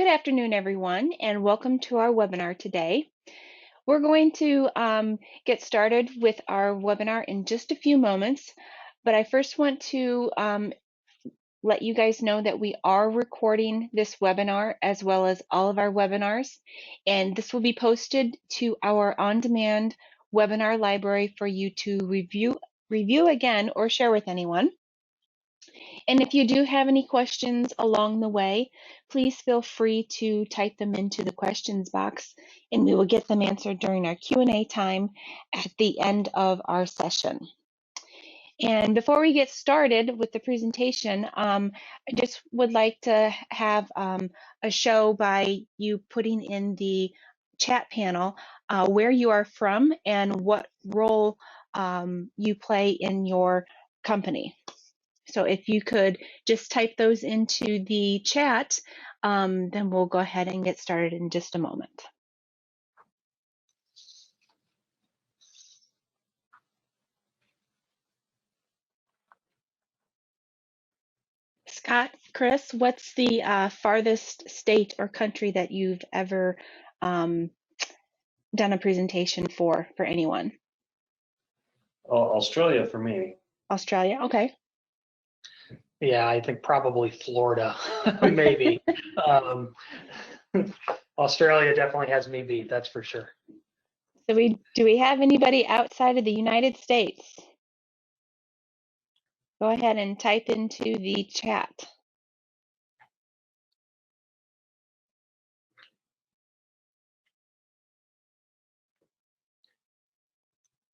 Good afternoon, everyone, and welcome to our webinar today. We're going to get started with our webinar in just a few moments, but I first want to let you guys know that we are recording this webinar as well as all of our webinars, and this will be posted to our on-demand webinar library for you to review again or share with anyone. And if you do have any questions along the way, please feel free to type them into the questions box and we will get them answered during our Q&A time at the end of our session. And before we get started with the presentation, I just would like to have a show by you putting in the chat panel where you are from and what role you play in your company. So if you could just type those into the chat, then we'll go ahead and get started in just a moment. Scott, Chris, what's the farthest state or country that you've ever done a presentation for anyone? Australia for me. Australia, okay. Yeah, I think probably Florida, maybe. Australia definitely has me beat, that's for sure. So do we have anybody outside of the United States? Go ahead and type into the chat.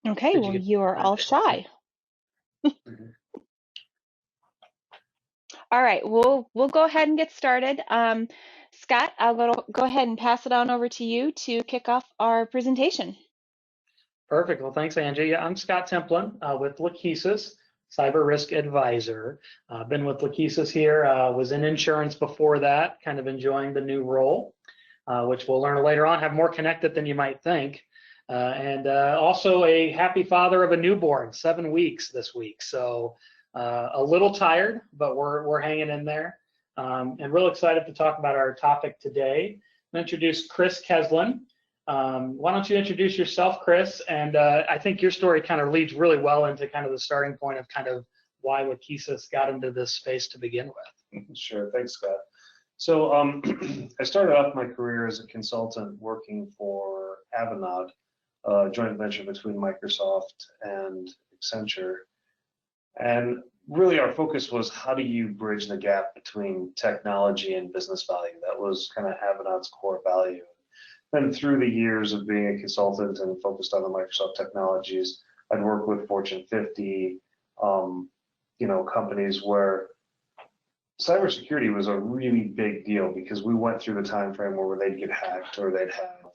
Okay, well, you are all shy. All right, we'll go ahead and get started. Scott, I'll go ahead and pass it on over to you to kick off our presentation. Perfect. Well, thanks, Angie. Yeah, I'm Scott Templin with Lachesis, Cyber Risk Advisor. I've been with Lachesis here, was in insurance before that, kind of enjoying the new role, which we'll learn later on, have more connected than you might think. And also a happy father of a newborn, 7 weeks this week. So a little tired, but we're hanging in there. And real excited to talk about our topic today. I'm introduce Chris Keslin. Why don't you introduce yourself, Chris? And I think your story kind of leads really well into kind of the starting point of kind of why Lachesis got into this space to begin with. Sure, thanks, Scott. So I started off my career as a consultant working for Avanade, a joint venture between Microsoft and Accenture. And really our focus was how do you bridge the gap between technology and business value? That was kind of Avanade's core value. Then through the years of being a consultant and focused on the Microsoft technologies, I'd worked with Fortune 50, companies where cybersecurity was a really big deal because we went through the time frame where they'd get hacked or they'd have,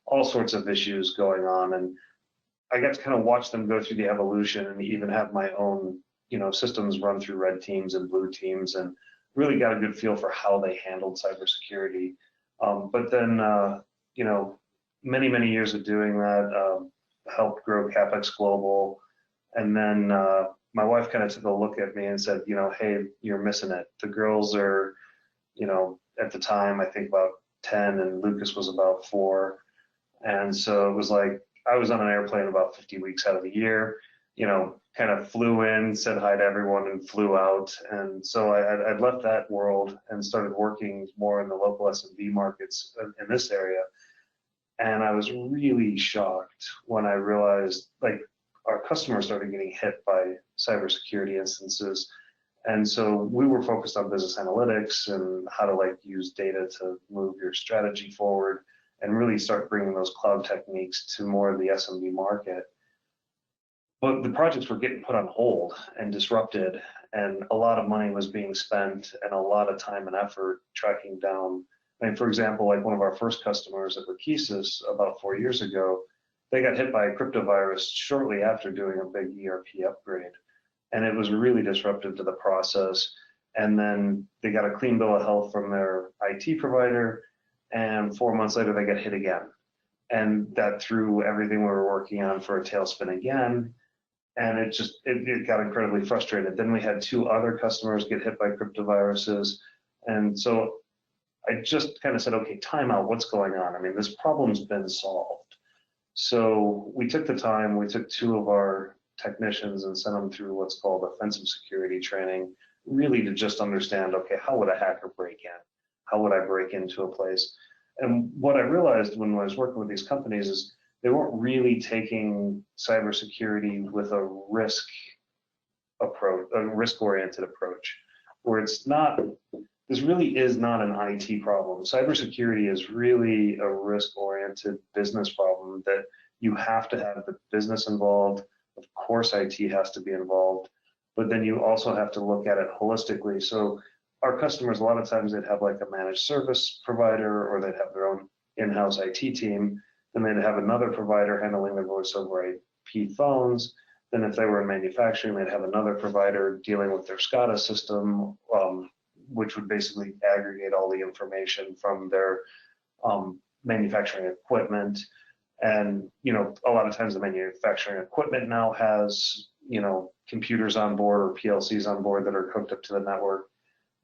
all sorts of issues going on. And I got to kind of watch them go through the evolution and even have my own, systems run through red teams and blue teams and really got a good feel for how they handled cybersecurity. But then, many, many years of doing that helped grow CapEx Global. And then my wife kind of took a look at me and said, hey, you're missing it. The girls are, at the time, I think about 10 and Lucas was about 4. And so it was like, I was on an airplane about 50 weeks out of the year, kind of flew in, said hi to everyone and flew out. And so I'd left that world and started working more in the local SMB markets in this area. And I was really shocked when I realized like our customers started getting hit by cybersecurity instances. And so we were focused on business analytics and how to use data to move your strategy forward and really start bringing those cloud techniques to more of the SMB market. But the projects were getting put on hold and disrupted, and a lot of money was being spent and a lot of time and effort tracking down. I mean, for example, like one of our first customers at Lachesis about 4 years ago, they got hit by a crypto virus shortly after doing a big ERP upgrade. And it was really disruptive to the process. And then they got a clean bill of health from their IT provider. And 4 months later, they got hit again. And that threw everything we were working on for a tailspin again. And it got incredibly frustrated. Then we had 2 other customers get hit by cryptoviruses. And so I just kind of said, okay, time out, what's going on? I mean, this problem's been solved. So we took the time, we took 2 of our technicians and sent them through what's called offensive security training, really to just understand, okay, how would a hacker break in? How would I break into a place? And what I realized when I was working with these companies is they weren't really taking cybersecurity with a risk approach, a risk-oriented approach, where it's not, this really is not an IT problem. Cybersecurity is really a risk-oriented business problem that you have to have the business involved. Of course, IT has to be involved, but then you also have to look at it holistically. So our customers, a lot of times they'd have like a managed service provider, or they'd have their own in-house IT team. Then they'd have another provider handling their voice over IP phones. Then if they were in manufacturing, they'd have another provider dealing with their SCADA system, which would basically aggregate all the information from their manufacturing equipment. And, you know, a lot of times the manufacturing equipment now has, you know, computers on board or PLCs on board that are hooked up to the network.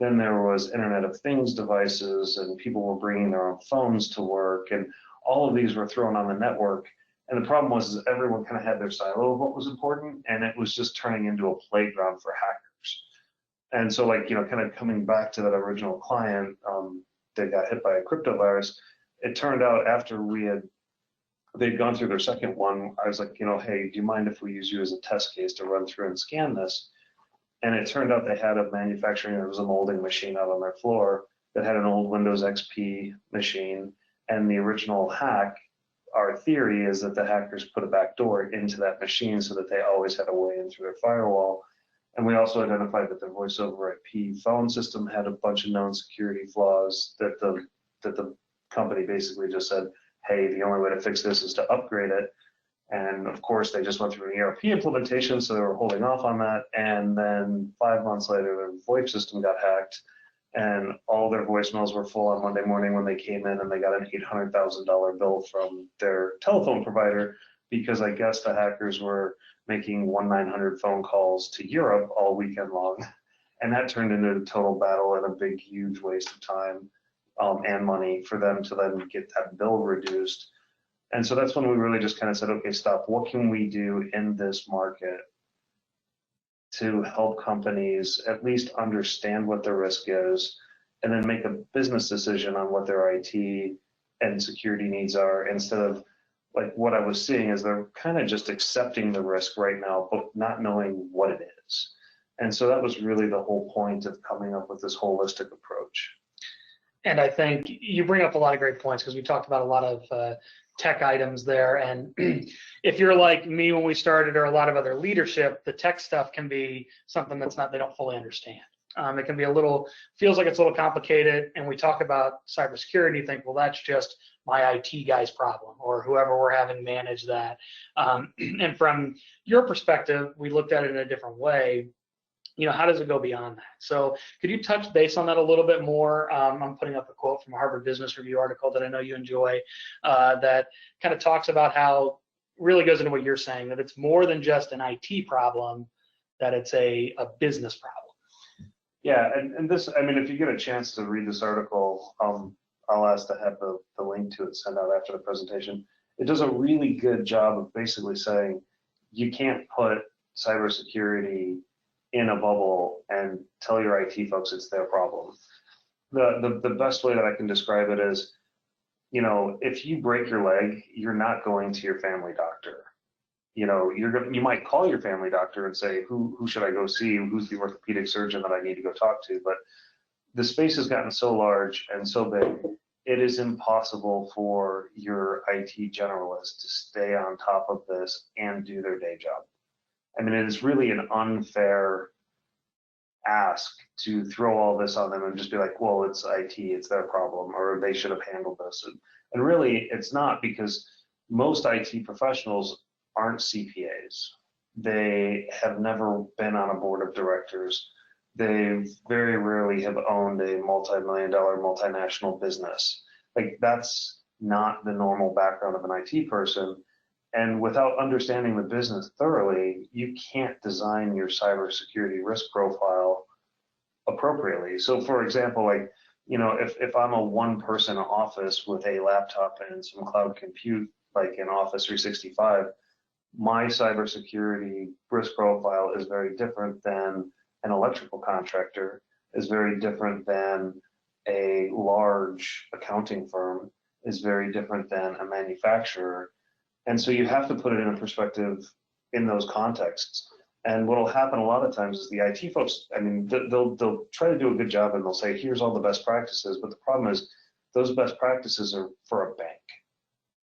Then there was Internet of Things devices, and people were bringing their own phones to work, and all of these were thrown on the network. And the problem was is everyone kind of had their silo of what was important, and it was just turning into a playground for hackers. And so, like, you know, kind of coming back to that original client that got hit by a crypto virus, it turned out after they'd gone through their second one, I was like, you know, hey, do you mind if we use you as a test case to run through and scan this? And it turned out they had a manufacturing, there was a molding machine out on their floor that had an old Windows XP machine. And the original hack, our theory is that the hackers put a back door into that machine so that they always had a way in through their firewall. And we also identified that the voice over IP phone system had a bunch of known security flaws that the company basically just said, hey, the only way to fix this is to upgrade it. And of course, they just went through an ERP implementation, so they were holding off on that. And then 5 months later, their VoIP system got hacked, and all their voicemails were full on Monday morning when they came in, and they got an $800,000 bill from their telephone provider because I guess the hackers were making 1-900 phone calls to Europe all weekend long. And that turned into a total battle and a big, huge waste of time and money for them to then get that bill reduced. And so that's when we really just kind of said, okay, stop. What can we do in this market to help companies at least understand what the risk is and then make a business decision on what their IT and security needs are, instead of, like, what I was seeing is they're kind of just accepting the risk right now, but not knowing what it is. And so that was really the whole point of coming up with this holistic approach. And I think you bring up a lot of great points, because we talked about a lot of tech items there. And if you're like me when we started, or a lot of other leadership, the tech stuff can be something that's not, they don't fully understand. It can be feels like it's a little complicated. And we talk about cybersecurity, think, well, that's just my IT guy's problem, or whoever we're having manage that. And from your perspective, we looked at it in a different way. You know, how does it go beyond that? So could you touch base on that a little bit more? I'm putting up a quote from a Harvard Business Review article that I know you enjoy, that kind of talks about how, really goes into what you're saying, that it's more than just an IT problem, that it's a business problem. Yeah, and this, I mean, if you get a chance to read this article, I'll ask to have the link to it sent out after the presentation. It does a really good job of basically saying you can't put cybersecurity in a bubble and tell your IT folks it's their problem. The best way that I can describe it is, you know, if you break your leg, you're not going to your family doctor. You know, you might call your family doctor and say, who should I go see? Who's the orthopedic surgeon that I need to go talk to? But the space has gotten so large and so big, it is impossible for your IT generalist to stay on top of this and do their day job. I mean, it is really an unfair ask to throw all this on them and just be like, well, it's IT, it's their problem, or they should have handled this. And really, it's not, because most IT professionals aren't CPAs. They have never been on a board of directors. They very rarely have owned a multi-million-dollar multinational business. Like, that's not the normal background of an IT person. And without understanding the business thoroughly, you can't design your cybersecurity risk profile appropriately. So, for example, like, if I'm a one-person office with a laptop and some cloud compute, like in Office 365, my cybersecurity risk profile is very different than an electrical contractor, is very different than a large accounting firm, is very different than a manufacturer. And so you have to put it in a perspective in those contexts. And what will happen a lot of times is the IT folks, I mean, they'll try to do a good job and they'll say, here's all the best practices. But the problem is those best practices are for a bank,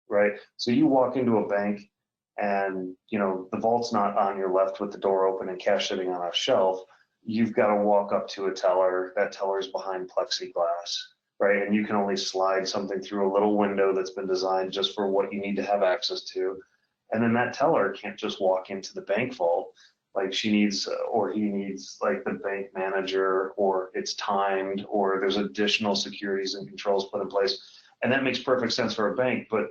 right? So you walk into a bank and, the vault's not on your left with the door open and cash sitting on a shelf. You've got to walk up to a teller. That teller's behind plexiglass, right? And you can only slide something through a little window that's been designed just for what you need to have access to. And then that teller can't just walk into the bank vault. Like she needs, or he needs, like the bank manager, or it's timed, or there's additional securities and controls put in place. And that makes perfect sense for a bank, but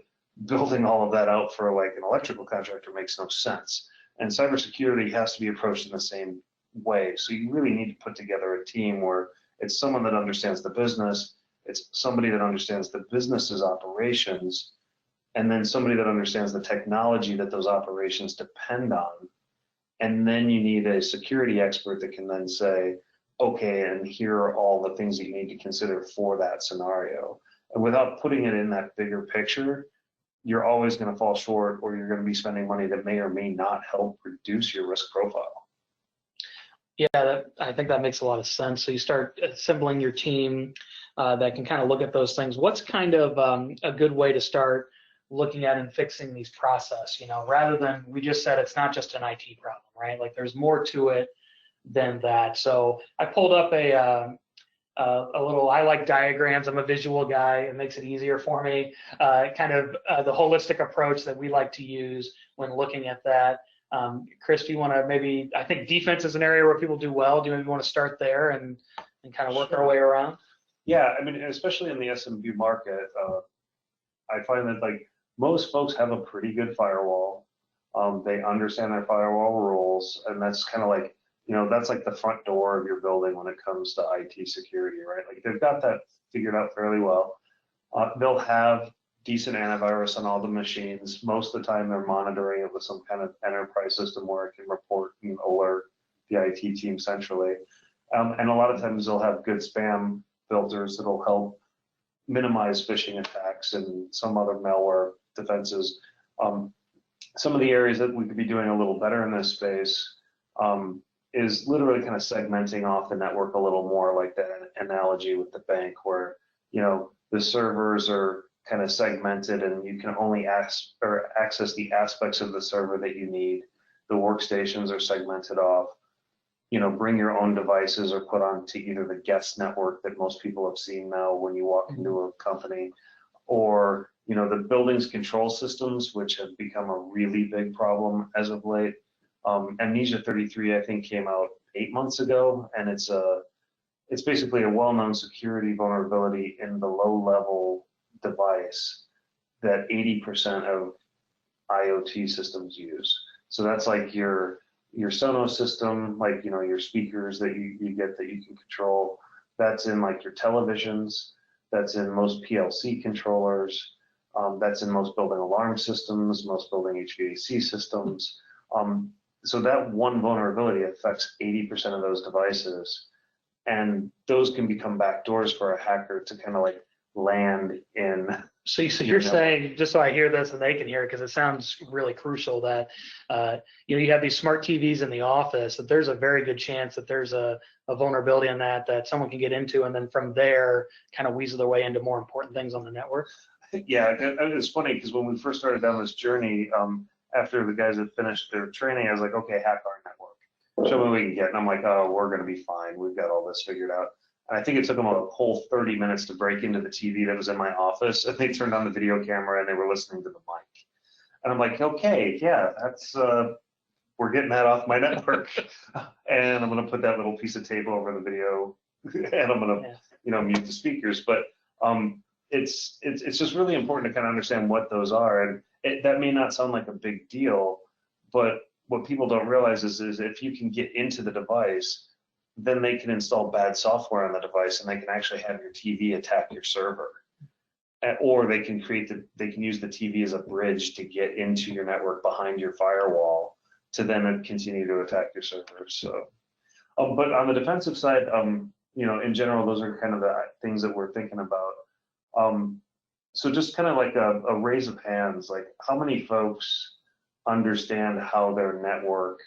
building all of that out for like an electrical contractor makes no sense. And cybersecurity has to be approached in the same way. So you really need to put together a team where it's someone that understands the business, it's somebody that understands the business's operations, and then somebody that understands the technology that those operations depend on. And then you need a security expert that can then say, okay, and here are all the things that you need to consider for that scenario. And without putting it in that bigger picture, you're always going to fall short, or you're going to be spending money that may or may not help reduce your risk profile. Yeah, I think that makes a lot of sense. So you start assembling your team that can kind of look at those things. What's kind of a good way to start looking at and fixing these process, rather than, we just said it's not just an IT problem, right? Like there's more to it than that. So I pulled up a little, I like diagrams. I'm a visual guy. It makes it easier for me. The holistic approach that we like to use when looking at that. Chris, do you want to maybe, I think defense is an area where people do well. Do you maybe want to start there and kind of work our way around? Yeah, I mean, especially in the SMB market, I find that like most folks have a pretty good firewall. They understand their firewall rules, and that's kind of like, that's like the front door of your building when it comes to IT security, right? Like they've got that figured out fairly well. They'll have decent antivirus on all the machines. Most of the time they're monitoring it with some kind of enterprise system where it can report and alert the IT team centrally. And a lot of times they'll have good spam filters that'll help minimize phishing attacks and some other malware defenses. Some of the areas that we could be doing a little better in this space is literally kind of segmenting off the network a little more, like that analogy with the bank where, the servers are kind of segmented and you can only access the aspects of the server that you need. The workstations are segmented off. Bring your own devices or put onto either the guest network that most people have seen now when you walk into a company, or the building's control systems, which have become a really big problem as of late. Amnesia 33, I think, came out 8 months ago, and it's basically a well-known security vulnerability in the low-level device that 80% of IoT systems use. So that's like your Sonos system, like your speakers that you get that you can control. That's in like your televisions. That's in most PLC controllers. That's in most building alarm systems, most building HVAC systems. So that one vulnerability affects 80% of those devices, and those can become backdoors for a hacker to kind of like land in. So you're saying, just so I hear this and they can hear it, because it sounds really crucial, that you have these smart TVs in the office, that there's a very good chance that there's a vulnerability in that someone can get into, and then from there kind of weasel their way into more important things on the network. Yeah, it's funny because when we first started down this journey, after the guys had finished their training, I was like, okay, hack our network. Show me what we can get. And I'm like, oh, we're going to be fine. We've got all this figured out. And I think it took them a whole 30 minutes to break into the TV that was in my office. And they turned on the video camera and they were listening to the mic. And I'm like, okay, yeah, that's, we're getting that off my network. And I'm going to put that little piece of tape over the video and I'm going to, mute the speakers. But it's just really important to kind of understand what those are. And that may not sound like a big deal, but what people don't realize is if you can get into the device, then they can install bad software on the device and they can actually have your TV attack your server. Or they can use the TV as a bridge to get into your network behind your firewall to then continue to attack your servers. So, but on the defensive side, in general, those are kind of the things that we're thinking about. So just kind of like a raise of hands, like how many folks understand how their network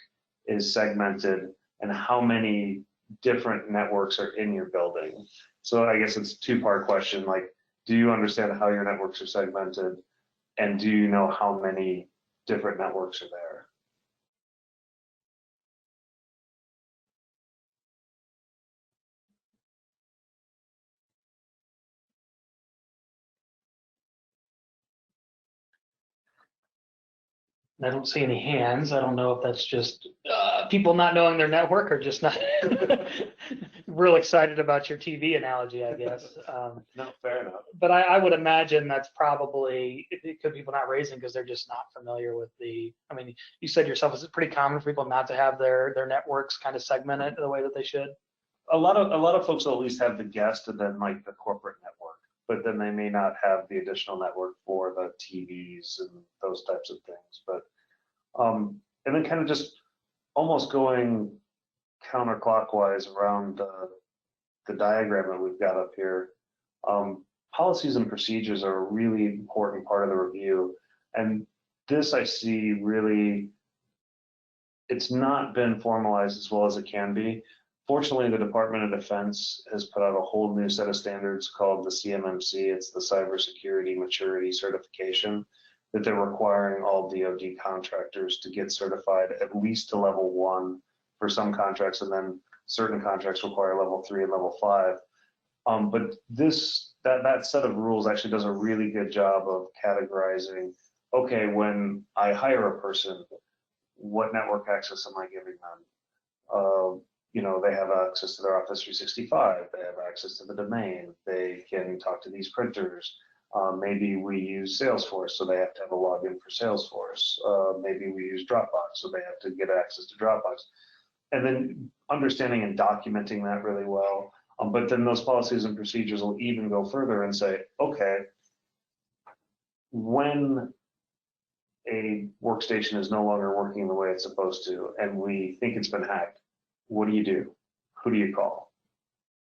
is segmented and how many different networks are in your building? So I guess it's a two-part question, like, do you understand how your networks are segmented, and do you know how many different networks are there? I don't see any hands. I don't know if that's just people not knowing their network or just not real excited about your TV analogy, I guess. No, fair enough. But I would imagine that's probably, it could people not raising because they're just not familiar with I mean, you said yourself, is it pretty common for people not to have their networks kind of segmented the way that they should? A lot of folks will at least have the guest and then like the corporate network, but then they may not have the additional network for the TVs and those types of things. But and then kind of just almost going counterclockwise around the diagram that we've got up here. Policies and procedures are a really important part of the review, and this I see really, it's not been formalized as well as it can be. Fortunately, the Department of Defense has put out a whole new set of standards called the CMMC. It's the Cybersecurity Maturity Certification that they're requiring all DoD contractors to get certified at least to level 1 for some contracts, and then certain contracts require level 3 and level 5. But that set of rules actually does a really good job of categorizing, okay, when I hire a person, what network access am I giving them? They have access to their Office 365, they have access to the domain, they can talk to these printers. Maybe we use Salesforce, so they have to have a login for Salesforce. Maybe we use Dropbox, so they have to get access to Dropbox. And then understanding and documenting that really well. But then those policies and procedures will even go further and say, okay, when a workstation is no longer working the way it's supposed to, and we think it's been hacked, what do you do? Who do you call?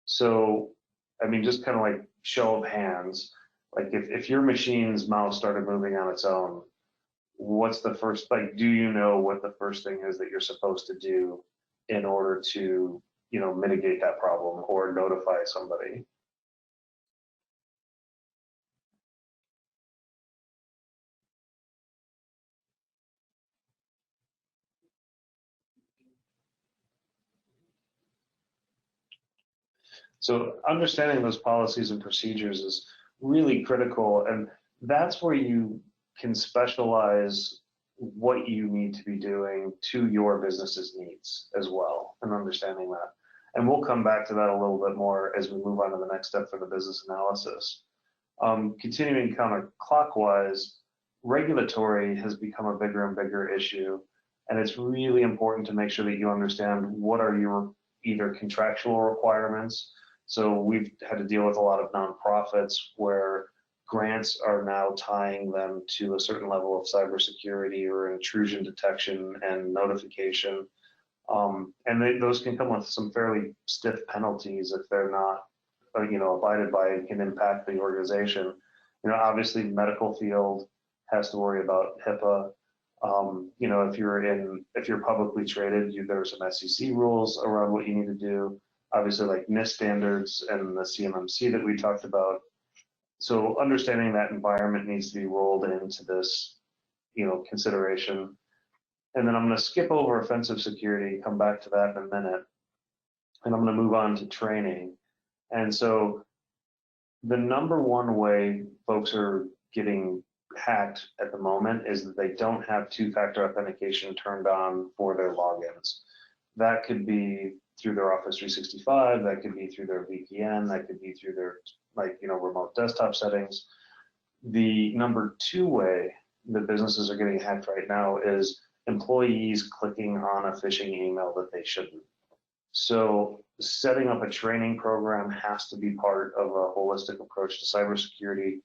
So, I mean, just kind of like show of hands, like if your machine's mouse started moving on its own, what's the first, like, do you know what the first thing is that you're supposed to do in order to, mitigate that problem or notify somebody? So understanding those policies and procedures is really critical, and that's where you can specialize what you need to be doing to your business's needs as well, and understanding that. And we'll come back to that a little bit more as we move on to the next step for the business analysis. Continuing counterclockwise, regulatory has become a bigger and bigger issue, and it's really important to make sure that you understand what are your either contractual requirements. So we've had to deal with a lot of nonprofits where grants are now tying them to a certain level of cybersecurity or intrusion detection and notification. And those can come with some fairly stiff penalties if they're not, abided by, and can impact the organization. Obviously, medical field has to worry about HIPAA. If you're publicly traded, there are some SEC rules around what you need to do. Obviously, like NIST standards and the CMMC that we talked about. So understanding that environment needs to be rolled into this, consideration. And then I'm going to skip over offensive security, come back to that in a minute, and I'm going to move on to training. And so the number one way folks are getting hacked at the moment is that they don't have two-factor authentication turned on for their logins. That could be through their Office 365, that could be through their VPN, that could be through their remote desktop settings. The number two way that businesses are getting hacked right now is employees clicking on a phishing email that they shouldn't. So setting up a training program has to be part of a holistic approach to cybersecurity,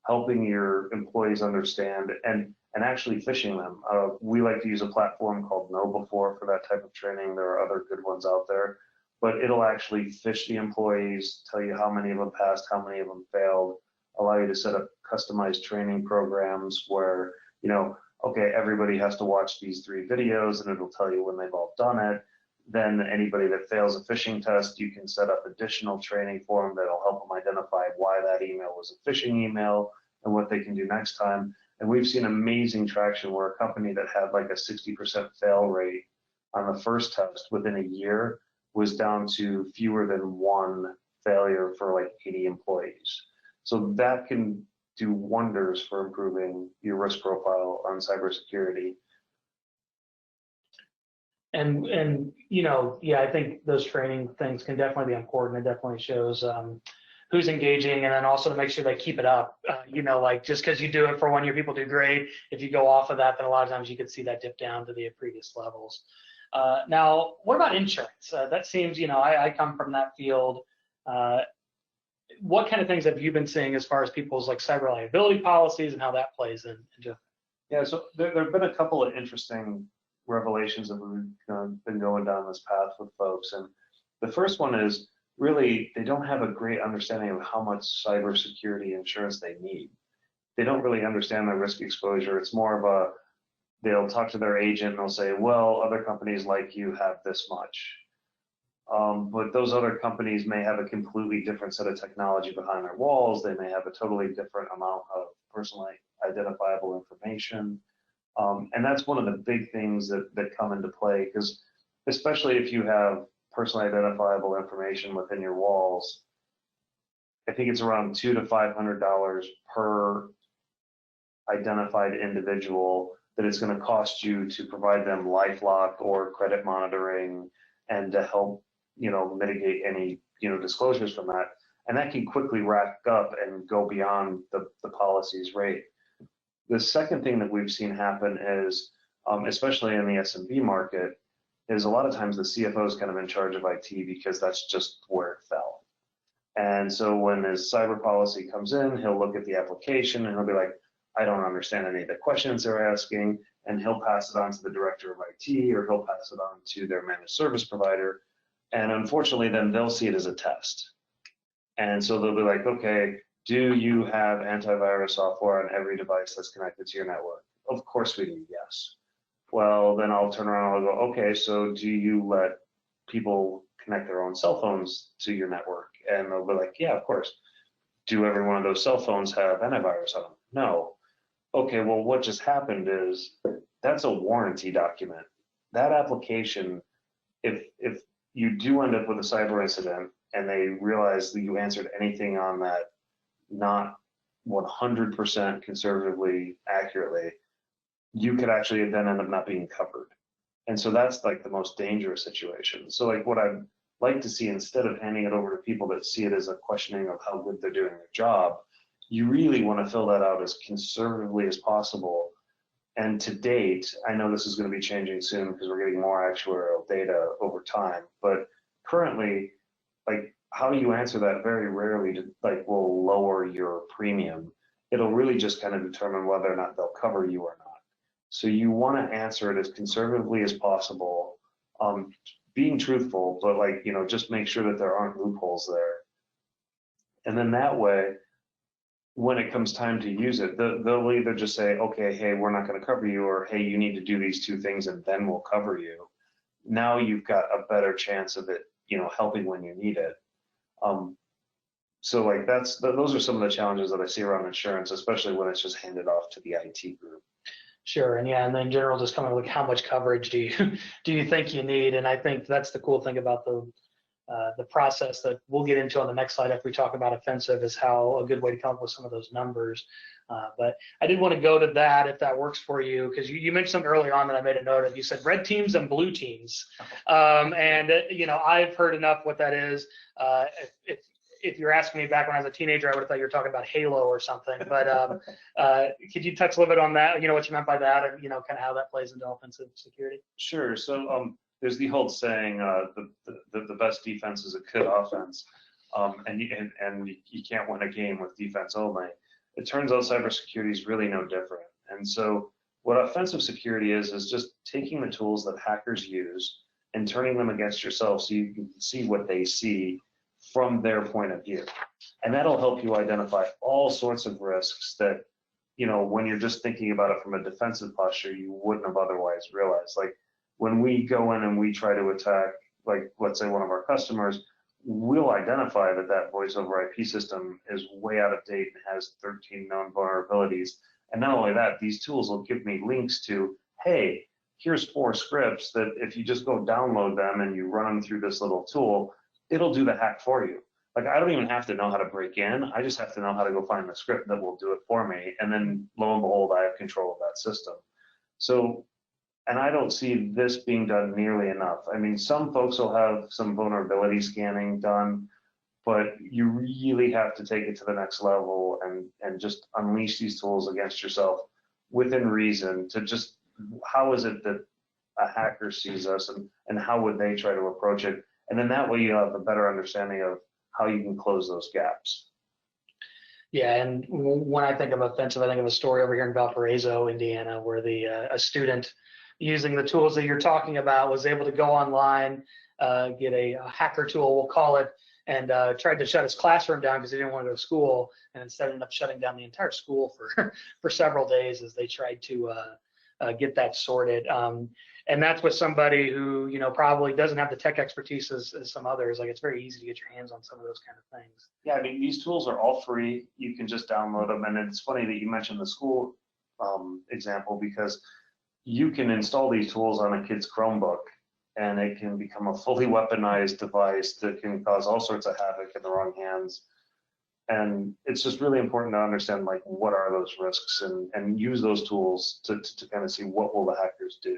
helping your employees understand and actually phishing them. We like to use a platform called KnowBe4 for that type of training. There are other good ones out there, but it'll actually phish the employees, tell you how many of them passed, how many of them failed, allow you to set up customized training programs where, okay, everybody has to watch these 3 videos and it'll tell you when they've all done it. Then anybody that fails a phishing test, you can set up additional training for them that'll help them identify why that email was a phishing email and what they can do next time. And we've seen amazing traction where a company that had like a 60% fail rate on the first test within a year was down to fewer than 1 failure for like 80 employees. So that can do wonders for improving your risk profile on cybersecurity. And I think those training things can definitely be important. It definitely shows who's engaging, and then also to make sure they keep it up. Like just because you do it for 1 year, people do great. If you go off of that, then a lot of times you can see that dip down to the previous levels. Now, what about insurance? That seems, I come from that field. What kind of things have you been seeing as far as people's like cyber liability policies and how that plays into? Yeah, so there have been a couple of interesting revelations that we've been going down this path with folks. And the first one is really they don't have a great understanding of how much cybersecurity insurance they need. They don't really understand their risk exposure. It's more of they'll talk to their agent and they'll say, well, other companies like you have this much. But those other companies may have a completely different set of technology behind their walls. They may have a totally different amount of personally identifiable information. And that's one of the big things that come into play, because especially if you have personally identifiable information within your walls, I think it's around $200 to $500 per identified individual that it's going to cost you to provide them LifeLock or credit monitoring and to help, mitigate any, disclosures from that. And that can quickly rack up and go beyond the policy's rate. The second thing that we've seen happen is, especially in the SMB market, is a lot of times the CFO is kind of in charge of IT because that's just where it fell. And so when his cyber policy comes in, he'll look at the application and he'll be like, I don't understand any of the questions they're asking, and he'll pass it on to the director of IT, or he'll pass it on to their managed service provider. And unfortunately, then they'll see it as a test. And so they'll be like, okay, do you have antivirus software on every device that's connected to your network? Of course we do, yes. Well, then I'll turn around and I'll go, okay, so do you let people connect their own cell phones to your network? And they'll be like, yeah, of course. Do every one of those cell phones have antivirus on them? No. Okay, well, what just happened is that's a warranty document. That application, if you do end up with a cyber incident and they realize that you answered anything on that not 100% conservatively accurately, you could actually then end up not being covered. And so that's like the most dangerous situation. So like what I'd like to see, instead of handing it over to people that see it as a questioning of how good they're doing their job, you really want to fill that out as conservatively as possible. And to date, I know this is going to be changing soon because we're getting more actuarial data over time, but currently, like how you answer that very rarely will lower your premium. It'll really just kind of determine whether or not they'll cover you or not. So you want to answer it as conservatively as possible, being truthful, but just make sure that there aren't loopholes there. And then that way, when it comes time to use it, they'll either just say, okay, hey, we're not going to cover you, or hey, you need to do these 2 things and then we'll cover you. Now you've got a better chance of it, helping when you need it. So those are some of the challenges that I see around insurance, especially when it's just handed off to the IT group. Sure, and yeah, and then in general, just kind of like how much coverage do you think you need? And I think that's the cool thing about the process that we'll get into on the next slide if we talk about offensive, is how a good way to come up with some of those numbers. But I did want to go to that if that works for you, because you mentioned something earlier on that I made a note of. You said red teams and blue teams, and I've heard enough what that is. If you're asking me back when I was a teenager, I would have thought you were talking about Halo or something. But could you touch a little bit on that? What you meant by that, and kind of how that plays into offensive security? Sure. So there's the old saying, the best defense is a good offense, and you can't win a game with defense only. It turns out cybersecurity is really no different. And so what offensive security is just taking the tools that hackers use and turning them against yourself so you can see what they see from their point of view. And that'll help you identify all sorts of risks that, when you're just thinking about it from a defensive posture, you wouldn't have otherwise realized. Like when we go in and we try to attack, like let's say one of our customers, we'll identify that voice over IP system is way out of date and has 13 known vulnerabilities. And not only that, these tools will give me links to, hey, here's 4 scripts that if you just go download them and you run them through this little tool, it'll do the hack for you. Like I don't even have to know how to break in. I just have to know how to go find the script that will do it for me. And then lo and behold, I have control of that system. So, and I don't see this being done nearly enough. I mean, some folks will have some vulnerability scanning done, but you really have to take it to the next level and just unleash these tools against yourself within reason to just, how is it that a hacker sees us and how would they try to approach it? And then that way you have a better understanding of how you can close those gaps. Yeah, and when I think of offensive, I think of a story over here in Valparaiso, Indiana, where a student using the tools that you're talking about was able to go online, get a hacker tool, we'll call it, and tried to shut his classroom down because he didn't want to go to school, and instead ended up shutting down the entire school for several days as they tried to get that sorted. And that's with somebody who, probably doesn't have the tech expertise as some others. Like it's very easy to get your hands on some of those kind of things. Yeah, I mean, these tools are all free. You can just download them. And it's funny that you mentioned the school example, because you can install these tools on a kid's Chromebook and it can become a fully weaponized device that can cause all sorts of havoc in the wrong hands. And it's just really important to understand, like, what are those risks and use those tools to kind of see what will the hackers do.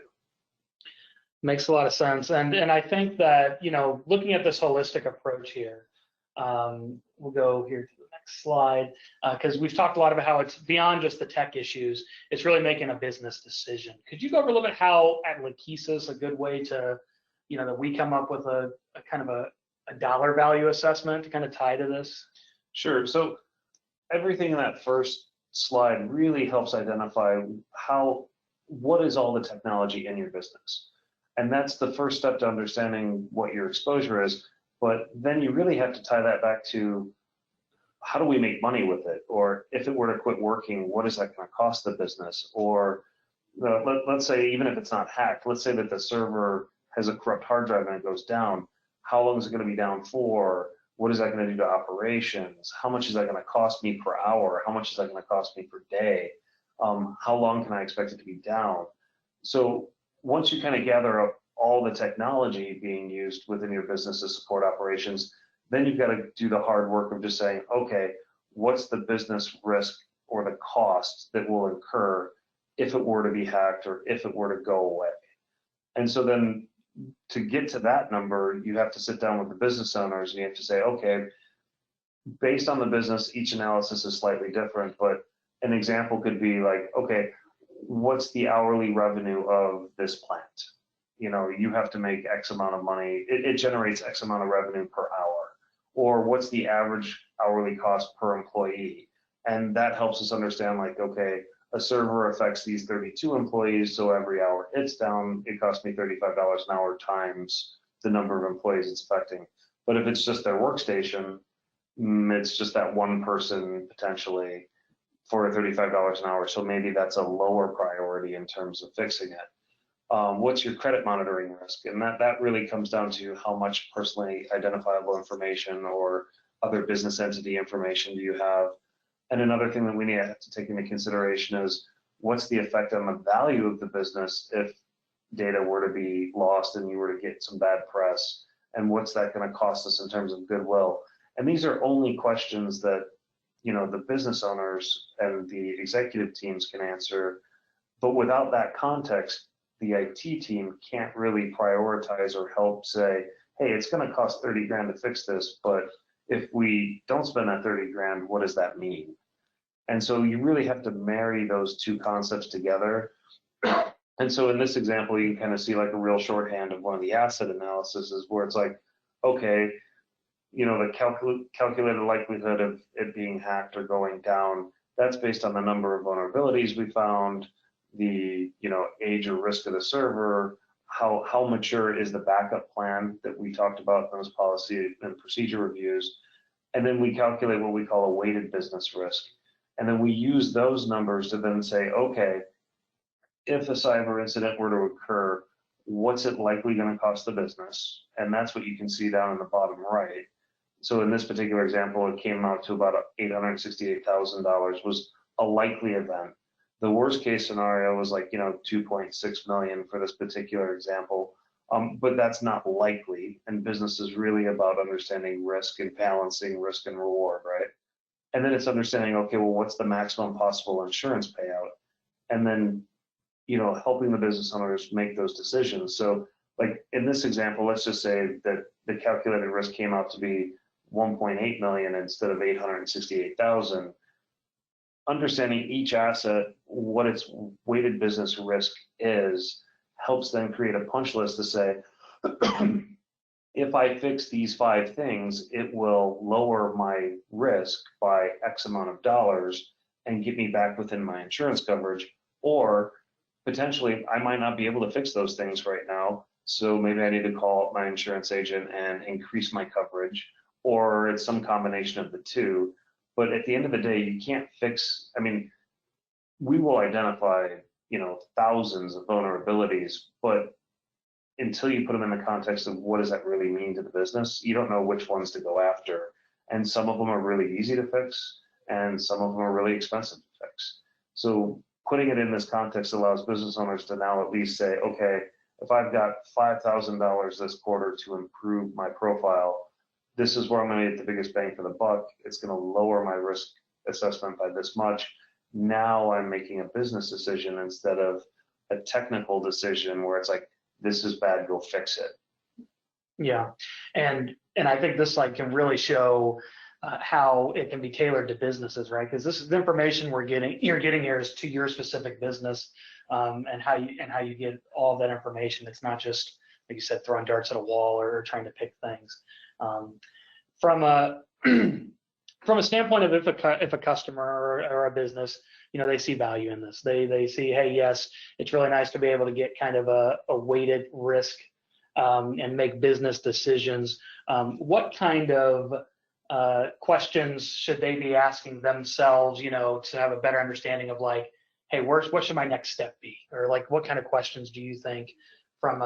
Makes a lot of sense. And I think that, looking at this holistic approach here, we'll go here to the next slide, because we've talked a lot about how it's beyond just the tech issues. It's really making a business decision. Could you go over a little bit how at Lachesis, a good way to, that we come up with a kind of a dollar value assessment to kind of tie to this? Sure. So everything in that first slide really helps identify what is all the technology in your business. And that's the first step to understanding what your exposure is. But then you really have to tie that back to, how do we make money with it? Or if it were to quit working, what is that going to cost the business? Or let's say, even if it's not hacked, let's say that the server has a corrupt hard drive and it goes down. How long is it going to be down for? What is that going to do to operations? How much is that going to cost me per hour? How much is that going to cost me per day? How long can I expect it to be down? So once you kind of gather up all the technology being used within your business to support operations, then you've got to do the hard work of just saying, okay, what's the business risk or the cost that will incur if it were to be hacked or if it were to go away? And so then to get to that number, you have to sit down with the business owners and you have to say, okay, based on the business, each analysis is slightly different, but an example could be like, okay, what's the hourly revenue of this plant? You have to make X amount of money. It generates X amount of revenue per hour. Or what's the average hourly cost per employee? And that helps us understand, like, okay, a server affects these 32 employees, so every hour it's down, it costs me $35 an hour times the number of employees it's affecting. But if it's just their workstation, it's just that one person potentially for $35 an hour. So maybe that's a lower priority in terms of fixing it. What's your credit monitoring risk? And that really comes down to how much personally identifiable information or other business entity information do you have. And another thing that we need to take into consideration is, what's the effect on the value of the business if data were to be lost and you were to get some bad press? And what's that going to cost us in terms of goodwill? And these are only questions that the business owners and the executive teams can answer. But without that context, the IT team can't really prioritize or help say, hey, it's going to cost 30 grand to fix this, but if we don't spend that 30 grand, what does that mean? And so you really have to marry those two concepts together And so in this example, you can kind of see like a real shorthand of one of the asset analysis is where it's like, okay, the calculated likelihood of it being hacked or going down, that's based on the number of vulnerabilities we found, the age or risk of the server, how mature is the backup plan that we talked about in those policy and procedure reviews, and then we calculate what we call a weighted business risk. And then we use those numbers to then say, okay, if a cyber incident were to occur, what's it likely going to cost the business? And that's what you can see down in the bottom right. So in this particular example, it came out to about $868,000 was a likely event. The worst case scenario was like, 2.6 million for this particular example. But that's not likely. And business is really about understanding risk and balancing risk and reward, right? And then it's understanding, okay, well, what's the maximum possible insurance payout? And then, helping the business owners make those decisions. So like in this example, let's just say that the calculated risk came out to be 1.8 million instead of 868,000. Understanding each asset, what its weighted business risk is, helps them create a punch list to say, if I fix these 5 things, it will lower my risk by X amount of dollars and get me back within my insurance coverage. Or potentially, I might not be able to fix those things right now. So maybe I need to call up my insurance agent and increase my coverage, or it's some combination of the two. But at the end of the day, you can't fix, we will identify, thousands of vulnerabilities, but until you put them in the context of what does that really mean to the business, you don't know which ones to go after. And some of them are really easy to fix, and some of them are really expensive to fix. So putting it in this context allows business owners to now at least say, okay, if I've got $5,000 this quarter to improve my profile, this is where I'm going to get the biggest bang for the buck. It's going to lower my risk assessment by this much. Now I'm making a business decision instead of a technical decision where it's like, this is bad, go fix it. Yeah, and I think this can really show how it can be tailored to businesses, right? Because this is the information you're getting here is to your specific business, and how you get all of that information. It's not just, like you said, throwing darts at a wall or trying to pick things. From a from a standpoint of if a customer or a business, they see value in this. They see, hey, yes, it's really nice to be able to get kind of a weighted risk, and make business decisions. What kind of questions should they be asking themselves, to have a better understanding of like, hey, what should my next step be? Or like, what kind of questions do you think from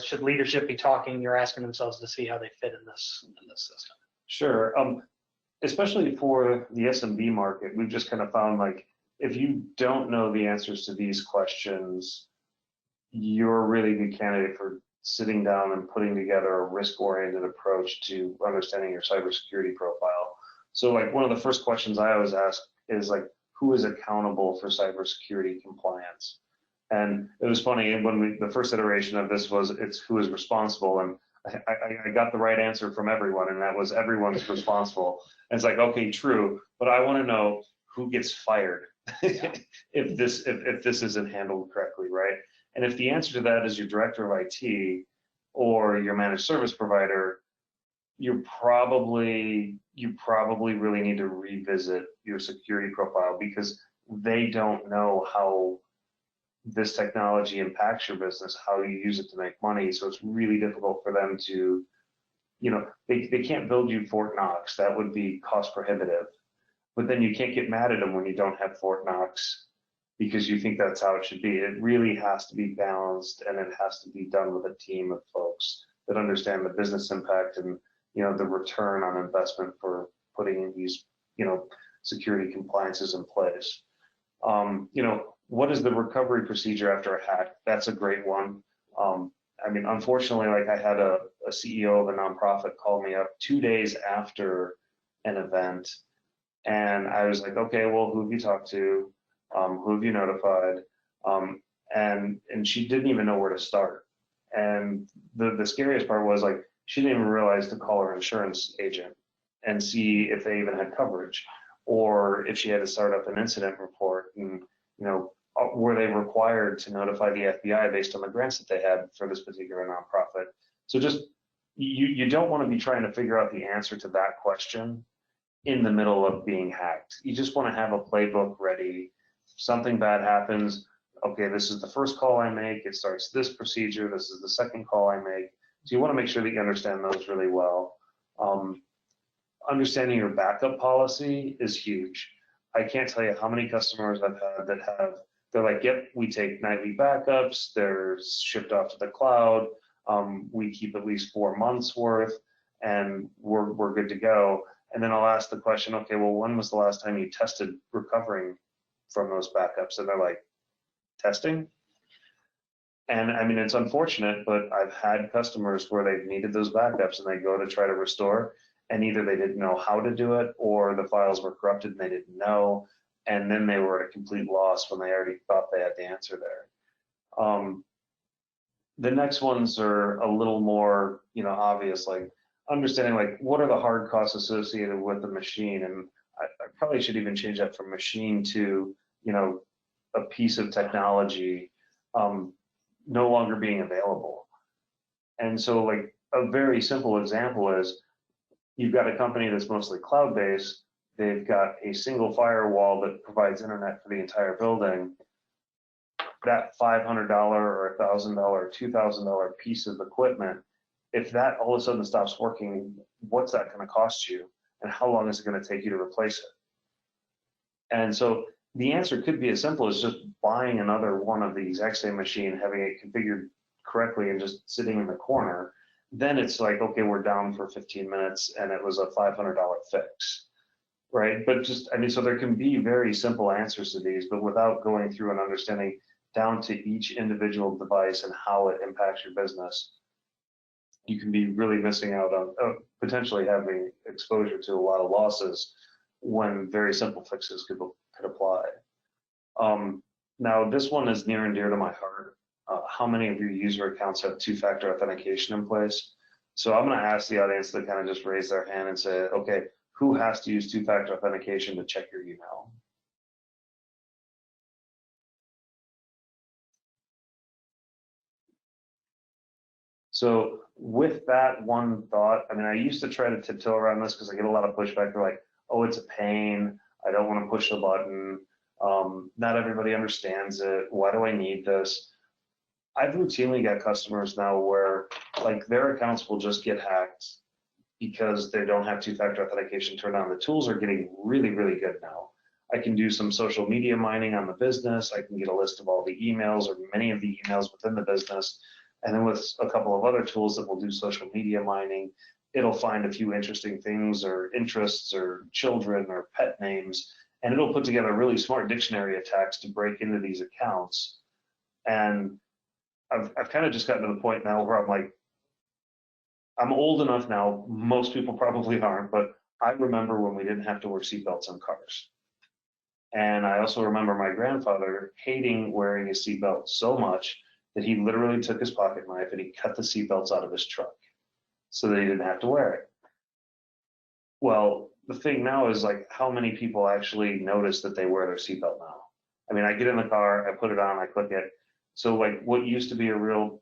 should leadership be talking, you're asking themselves to see how they fit in this system? Sure. Especially for the SMB market, we've just kind of found like, if you don't know the answers to these questions, you're a really good candidate for sitting down and putting together a risk-oriented approach to understanding your cybersecurity profile. So like one of the first questions I always ask is like, who is accountable for cybersecurity compliance? And it was funny when the first iteration of this was it's who is responsible, and I got the right answer from everyone, and that was everyone's responsible. And it's like, okay, true, but I want to know who gets fired if this isn't handled correctly, right? And if the answer to that is your director of IT or your managed service provider, you probably really need to revisit your security profile, because they don't know how this technology impacts your business, how you use it to make money. So it's really difficult for them to, they can't build you Fort Knox. That would be cost prohibitive. But then you can't get mad at them when you don't have Fort Knox because you think that's how it should be. It really has to be balanced, and it has to be done with a team of folks that understand the business impact and, the return on investment for putting these, security compliances in place. What is the recovery procedure after a hack? That's a great one. Unfortunately, like I had a CEO of a nonprofit call me up 2 days after an event, and I was like, okay, well, who have you talked to? Who have you notified? And she didn't even know where to start. And the scariest part was like, she didn't even realize to call her insurance agent and see if they even had coverage, or if she had to start up an incident report. And were they required to notify the FBI based on the grants that they had for this particular nonprofit? So just, you don't want to be trying to figure out the answer to that question in the middle of being hacked. You just want to have a playbook ready. Something bad happens, okay, this is the first call I make, it starts this procedure, this is the second call I make. So you want to make sure that you understand those really well. Understanding your backup policy is huge. I can't tell you how many customers I've had that they're like, yep, we take nightly backups, they're shipped off to the cloud, we keep at least 4 months worth, and we're good to go. And then I'll ask the question, okay, well, when was the last time you tested recovering from those backups? And they're like, testing? And I mean, it's unfortunate, but I've had customers where they've needed those backups and they go to try to restore, and either they didn't know how to do it or the files were corrupted and they didn't know. And then they were at a complete loss when they already thought they had the answer there. The next ones are a little more, obvious, like understanding like what are the hard costs associated with the machine. And I probably should even change that from machine to, a piece of technology no longer being available. And so like a very simple example is you've got a company that's mostly cloud-based. They've got a single firewall that provides internet for the entire building. That $500 or $1,000 or $2,000 piece of equipment, if that all of a sudden stops working, what's that going to cost you? And how long is it going to take you to replace it? And so the answer could be as simple as just buying another one of the exact same machine, having it configured correctly and just sitting in the corner. Then it's like, okay, we're down for 15 minutes and it was a $500 fix, right? But just, I mean, so there can be very simple answers to these, but without going through and understanding down to each individual device and how it impacts your business, you can be really missing out on potentially having exposure to a lot of losses when very simple fixes could apply. Now, this one is near and dear to my heart. How many of your user accounts have two-factor authentication in place? So I'm going to ask the audience to kind of just raise their hand and say, okay, who has to use two-factor authentication to check your email? So with that one thought, I mean, I used to try to tiptoe around this because I get a lot of pushback. They're like, oh, it's a pain. I don't want to push the button. Not everybody understands it. Why do I need this? I've routinely got customers now where like their accounts will just get hacked because they don't have two-factor authentication turned on. The tools are getting really, really good now. I can do some social media mining on the business. I can get a list of all the emails or many of the emails within the business. And then with a couple of other tools that will do social media mining, it'll find a few interesting things or interests or children or pet names, and it'll put together really smart dictionary attacks to break into these accounts. And I've kind of just gotten to the point now where I'm like, I'm old enough now, most people probably aren't, but I remember when we didn't have to wear seatbelts in cars. And I also remember my grandfather hating wearing a seatbelt so much that he literally took his pocket knife and he cut the seatbelts out of his truck so that he didn't have to wear it. Well, the thing now is like how many people actually notice that they wear their seatbelt now? I mean, I get in the car, I put it on, I click it. So like what used to be a real,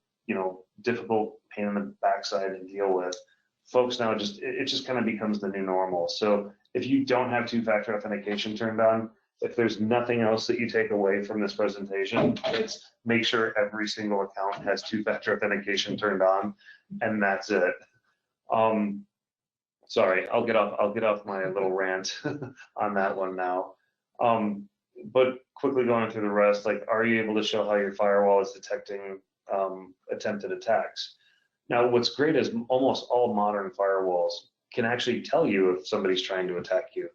difficult pain in the backside to deal with, folks now it just kind of becomes the new normal. So if you don't have two-factor authentication turned on, if there's nothing else that you take away from this presentation, it's make sure every single account has two-factor authentication turned on, and that's it. Sorry, I'll get off my little rant on that one now. But quickly going through the rest, like, are you able to show how your firewall is detecting attempted attacks? Now, what's great is almost all modern firewalls can actually tell you if somebody's trying to attack you,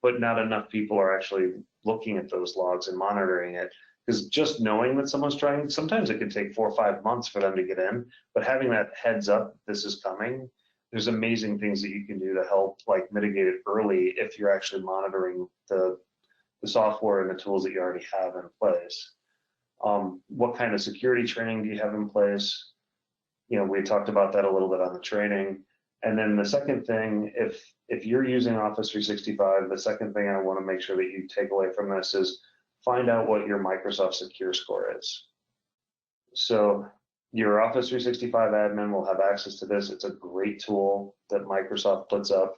but not enough people are actually looking at those logs and monitoring it. Because just knowing that someone's trying, sometimes it can take 4 or 5 months for them to get in, but having that heads up, this is coming, there's amazing things that you can do to help like mitigate it early if you're actually monitoring the software and the tools that you already have in place. What kind of security training do you have in place? We talked about that a little bit on the training. And then the second thing, if you're using Office 365, the second thing I want to make sure that you take away from this is find out what your Microsoft Secure Score is. So your Office 365 admin will have access to this. It's a great tool that Microsoft puts up,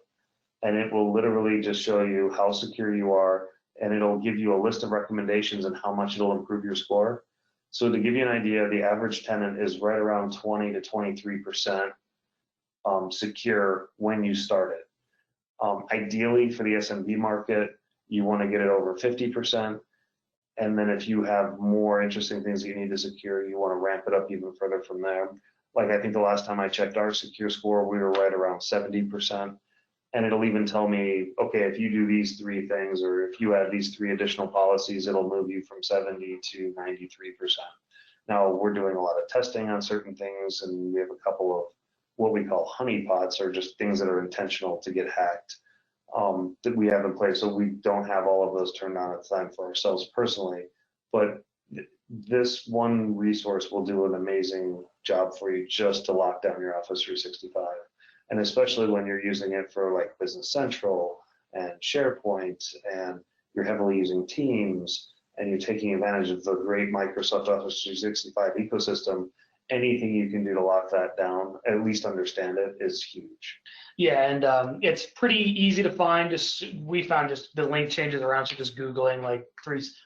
and it will literally just show you how secure you are, and it'll give you a list of recommendations and how much it'll improve your score. So to give you an idea, the average tenant is right around 20 to 23% secure when you start it. Ideally for the SMB market, you want to get it over 50%. And then if you have more interesting things that you need to secure, you want to ramp it up even further from there. Like I think the last time I checked our secure score, we were right around 70%. And it'll even tell me, okay, if you do these 3 things, or if you add these 3 additional policies, it'll move you from 70 to 93%. Now we're doing a lot of testing on certain things, and we have a couple of what we call honeypots, or just things that are intentional to get hacked, that we have in place. So we don't have all of those turned on at the time for ourselves personally, but this one resource will do an amazing job for you just to lock down your Office 365. And especially when you're using it for like Business Central and SharePoint, and you're heavily using Teams, and you're taking advantage of the great Microsoft Office 365 ecosystem, anything you can do to lock that down, at least understand it, is huge. Yeah, and it's pretty easy to find. We found just the link changes around, so just Googling like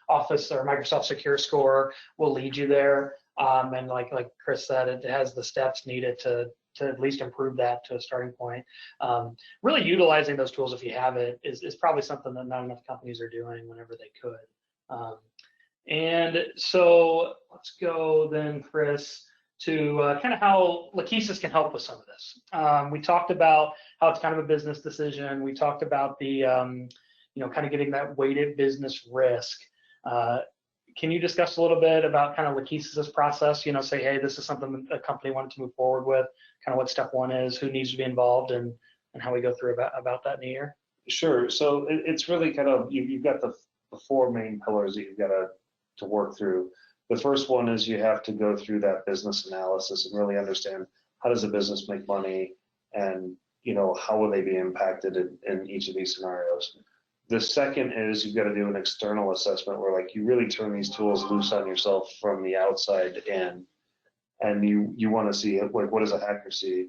Office or Microsoft Secure Score will lead you there. And like Chris said, it has the steps needed to at least improve that to a starting point. Really utilizing those tools, if you have it, is probably something that not enough companies are doing whenever they could. And so let's go then, Chris, to kind of how Lachesis can help with some of this. We talked about how it's kind of a business decision. We talked about the, kind of getting that weighted business risk. Can you discuss a little bit about kind of Lachesis' process? Say, hey, this is something that a company wanted to move forward with, kind of what step 1 is, who needs to be involved, and how we go through about that in a year. Sure. So it's really kind of, you've got the 4 main pillars that you've got to work through. The first one is you have to go through that business analysis and really understand, how does a business make money, and how will they be impacted in each of these scenarios. The second is you've got to do an external assessment where like you really turn these tools loose on yourself from the outside in, and you want to see like, what does a hacker see.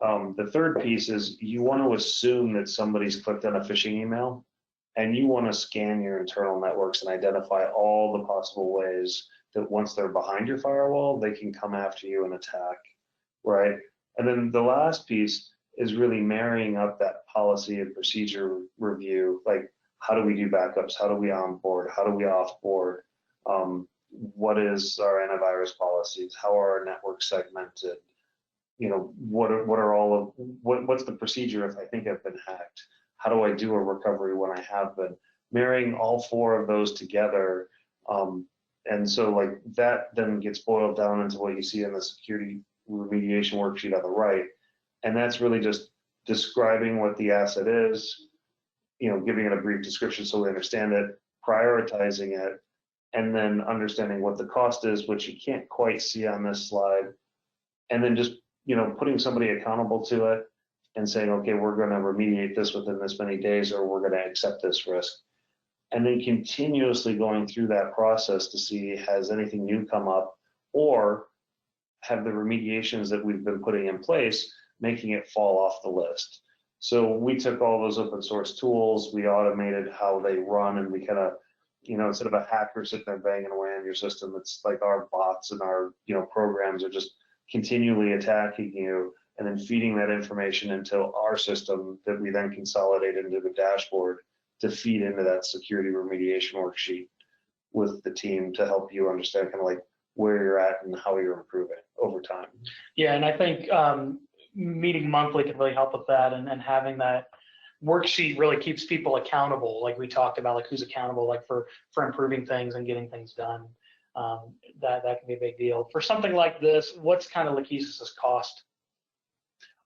The third piece is you want to assume that somebody's clicked on a phishing email, and you want to scan your internal networks and identify all the possible ways that once they're behind your firewall, they can come after you and attack, right? And then the last piece is really marrying up that policy and procedure review. Like, how do we do backups? How do we onboard? How do we offboard? What is our antivirus policies? How are our networks segmented? What's the procedure if I think I've been hacked? How do I do a recovery when I have been? Marrying all 4 of those together. And so like that then gets boiled down into what you see in the security remediation worksheet on the right. And that's really just describing what the asset is, giving it a brief description so we understand it, prioritizing it, and then understanding what the cost is, which you can't quite see on this slide. And then just, putting somebody accountable to it and saying, okay, we're going to remediate this within this many days, or we're going to accept this risk. And then continuously going through that process to see, has anything new come up, or have the remediations that we've been putting in place making it fall off the list. So we took all those open source tools, we automated how they run, and we kind of, instead of a hacker sitting there banging away on your system, it's like our bots and our, programs are just continually attacking you, and then feeding that information into our system that we then consolidate into the dashboard to feed into that security remediation worksheet with the team to help you understand kind of like where you're at and how you're improving over time. Yeah, and I think meeting monthly can really help with that, and having that worksheet really keeps people accountable, like we talked about, like who's accountable, like for improving things and getting things done. That can be a big deal. For something like this, what's kind of Lachesis' cost?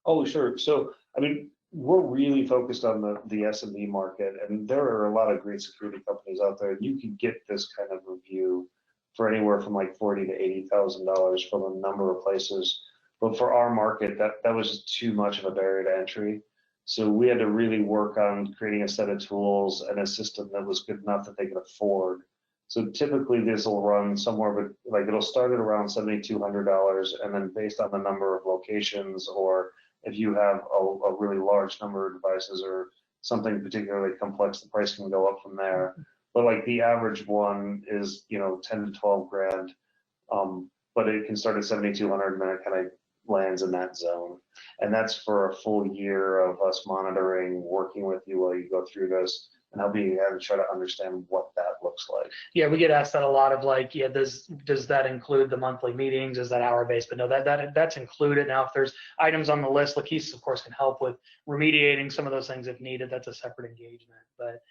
Oh, sure. So, I mean, we're really focused on the SME market, and there are a lot of great security companies out there. You can get this kind of review for anywhere from like $40,000 to $80,000 from a number of places. But for our market, that was just too much of a barrier to entry. So we had to really work on creating a set of tools and a system that was good enough that they could afford So typically this will run somewhere, but like it'll start at around $7,200, and then based on the number of locations, or if you have a really large number of devices or something particularly complex, the price can go up from there. But like the average one is, 10 to 12 grand. But it can start at 7,200, and then it kind of lands in that zone. And that's for a full year of us monitoring, working with you while you go through this, and helping you try to understand what that looks like. Yeah, we get asked that a lot of like, yeah, does that include the monthly meetings? Is that hour-based? But no, that's included. Now, if there's items on the list, Lachesis, of course, can help with remediating some of those things if needed. That's a separate engagement. But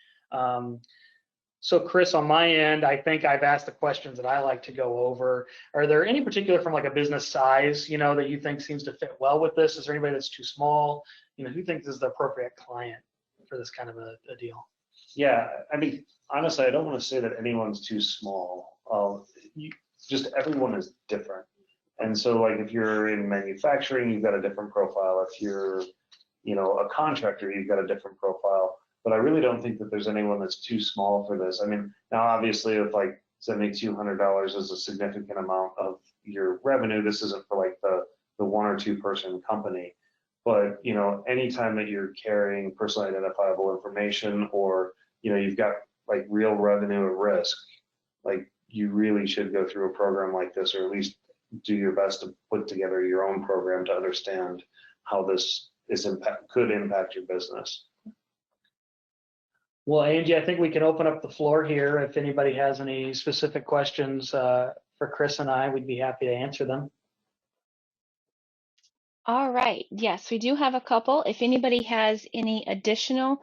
so Chris, on my end, I think I've asked the questions that I like to go over. Are there any particular from like a business size, that you think seems to fit well with this? Is there anybody that's too small? Who thinks is the appropriate client for this kind of a deal? Yeah, I mean, honestly, I don't want to say that anyone's too small. Just everyone is different. And so like if you're in manufacturing, you've got a different profile. If you're, a contractor, you've got a different profile. But I really don't think that there's anyone that's too small for this. I mean, now obviously if like $7,200 is a significant amount of your revenue, this isn't for like the 1 or 2 person company. But, anytime that you're carrying personally identifiable information, or, you've got like real revenue at risk, like you really should go through a program like this, or at least do your best to put together your own program to understand how this could impact your business. Well, Angie, I think we can open up the floor here. If anybody has any specific questions for Chris and I, we'd be happy to answer them. All right. Yes, we do have a couple. If anybody has any additional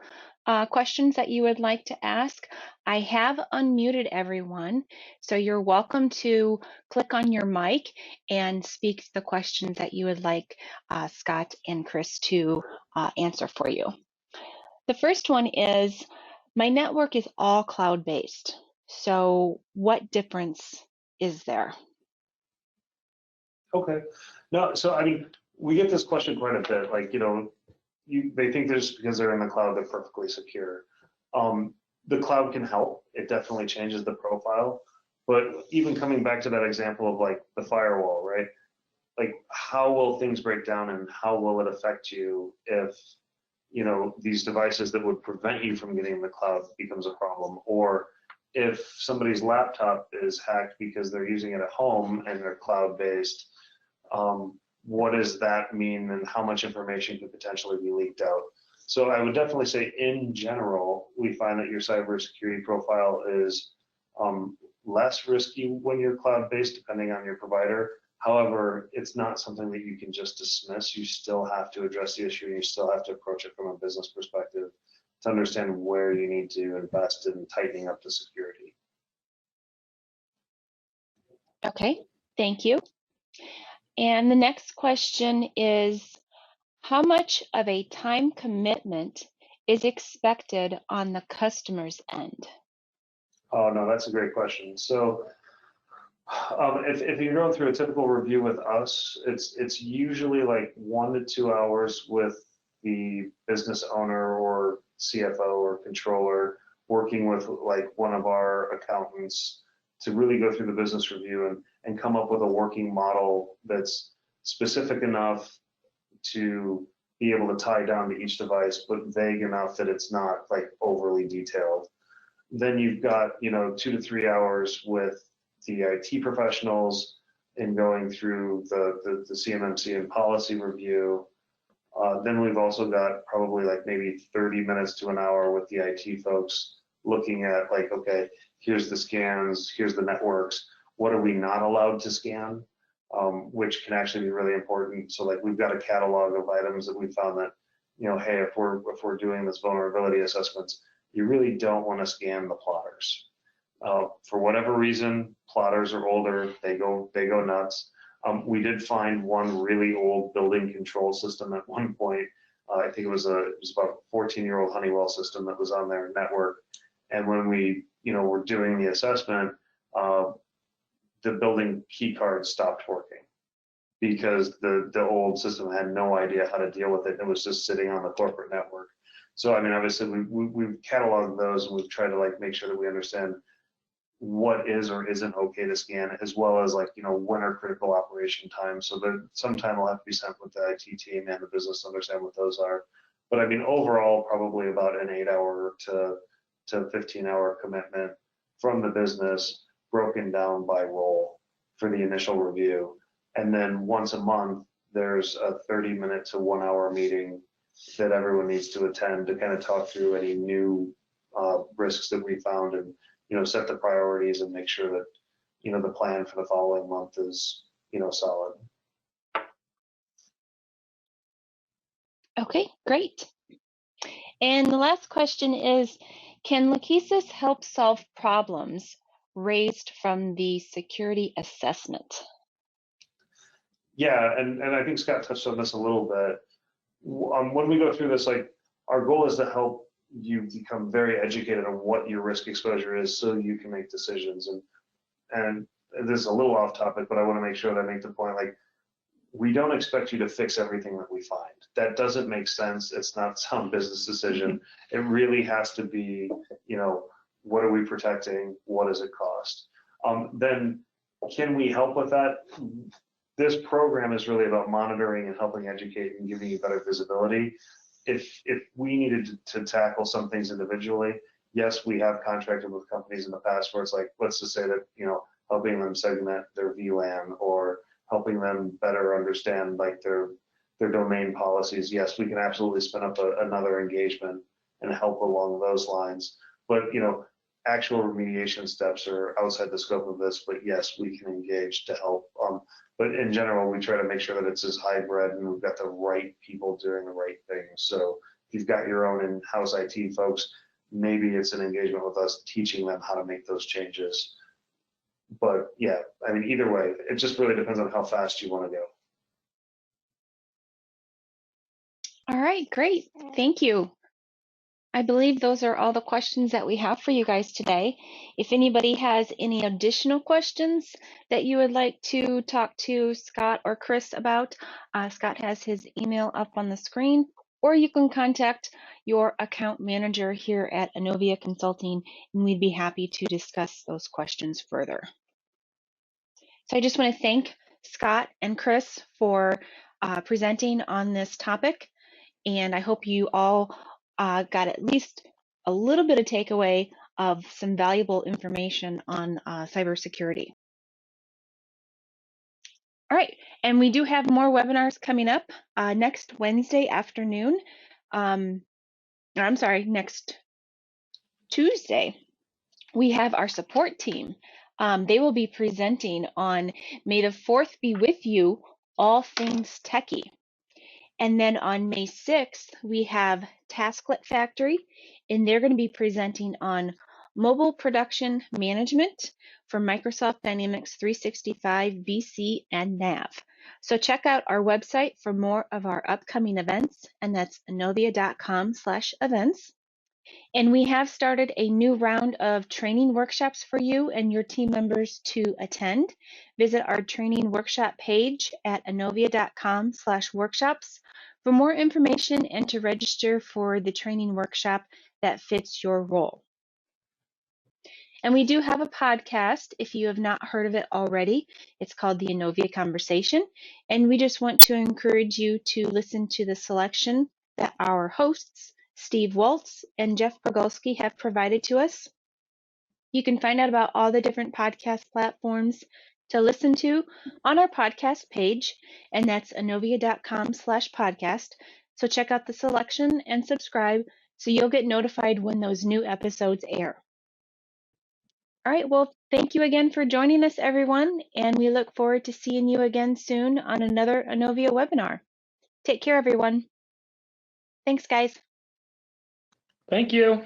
questions that you would like to ask, I have unmuted everyone, so you're welcome to click on your mic and speak the questions that you would like Scott and Chris to answer for you. The first one is, my network is all cloud-based, so what difference is there? Okay. No, so I mean, we get this question quite a bit. Like, they think just because they're in the cloud, they're perfectly secure. The cloud can help. It definitely changes the profile. But even coming back to that example of like the firewall, right? Like, how will things break down, and how will it affect you if, these devices that would prevent you from getting in the cloud becomes a problem, or if somebody's laptop is hacked because they're using it at home and they're cloud-based, what does that mean, and how much information could potentially be leaked out? So I would definitely say, in general, we find that your cybersecurity profile is less risky when you're cloud-based, depending on your provider. However, it's not something that you can just dismiss. You still have to address the issue, and you still have to approach it from a business perspective to understand where you need to invest in tightening up the security. Okay, thank you. And the next question is, how much of a time commitment is expected on the customer's end? Oh, no, that's a great question. So if you're going through a typical review with us, it's usually like 1 to 2 hours with the business owner or CFO or controller, working with like one of our accountants to really go through the business review and come up with a working model that's specific enough to be able to tie down to each device, but vague enough that it's not like overly detailed. Then you've got, 2 to 3 hours with the IT professionals in going through the CMMC and policy review. Then we've also got probably like maybe 30 minutes to an hour with the IT folks looking at like, okay, here's the scans, here's the networks, what are we not allowed to scan, which can actually be really important. So like we've got a catalog of items that we found that, hey, if we're doing this vulnerability assessments, you really don't want to scan the plotters. For whatever reason, plotters are older, they go nuts. We did find one really old building control system at one point. I think it was about a 14-year-old Honeywell system that was on their network. And when we, were doing the assessment, the building key card stopped working because the old system had no idea how to deal with it. It was just sitting on the corporate network. So, I mean, obviously we've cataloged those, and we've tried to like make sure that we understand what is or isn't okay to scan, as well as like, when are critical operation times. So that some time will have to be spent with the IT team and the business to understand what those are. But I mean, overall, probably about an 8-hour to 15-hour commitment from the business, broken down by role for the initial review. And then once a month, there's a 30-minute to 1-hour meeting that everyone needs to attend to kind of talk through any new risks that we found, and set the priorities and make sure that the plan for the following month is solid. Okay, great. And the last question is, can Lachesis help solve problems raised from the security assessment? Yeah, and I think Scott touched on this a little bit. When we go through this, like, our goal is to help you become very educated on what your risk exposure is so you can make decisions. And this is a little off topic, but I want to make sure that I make the point, like, we don't expect you to fix everything that we find. That doesn't make sense. It's not some business decision. It really has to be, what are we protecting? What does it cost? Then can we help with that? This program is really about monitoring and helping educate and giving you better visibility. If we needed to tackle some things individually, yes, we have contracted with companies in the past where it's like, let's just say that, helping them segment their VLAN or helping them better understand like their domain policies. Yes, we can absolutely spin up another engagement and help along those lines. But actual remediation steps are outside the scope of this. But yes, we can engage to help. But in general, we try to make sure that it's as hybrid and we've got the right people doing the right things. So if you've got your own in-house IT folks, maybe it's an engagement with us teaching them how to make those changes. But yeah, I mean, either way, it just really depends on how fast you want to go. All right, great. Thank you. I believe those are all the questions that we have for you guys today. If anybody has any additional questions that you would like to talk to Scott or Chris about, Scott has his email up on the screen, or you can contact your account manager here at Inovia Consulting, and we'd be happy to discuss those questions further. So I just want to thank Scott and Chris for presenting on this topic, and I hope you all got at least a little bit of takeaway of some valuable information on cybersecurity. All right, and we do have more webinars coming up next Wednesday afternoon. Next Tuesday. We have our support team. They will be presenting on May the 4th be with you, all things techie. And then on May 6th, we have Tasklet Factory, and they're going to be presenting on mobile production management for Microsoft Dynamics 365, VC, and NAV. So check out our website for more of our upcoming events, and that's inovia.com/events. And we have started a new round of training workshops for you and your team members to attend. Visit our training workshop page at inovia.com/workshops for more information and to register for the training workshop that fits your role. And we do have a podcast, if you have not heard of it already. It's called the Inovia Conversation. And we just want to encourage you to listen to the selection that our hosts, Steve Waltz and Jeff Pogolski, have provided to us. You can find out about all the different podcast platforms to listen to on our podcast page, and that's inovia.com/podcast. So check out the selection and subscribe so you'll get notified when those new episodes air. All right, well, thank you again for joining us, everyone, and we look forward to seeing you again soon on another Inovia webinar. Take care, everyone. Thanks, guys. Thank you.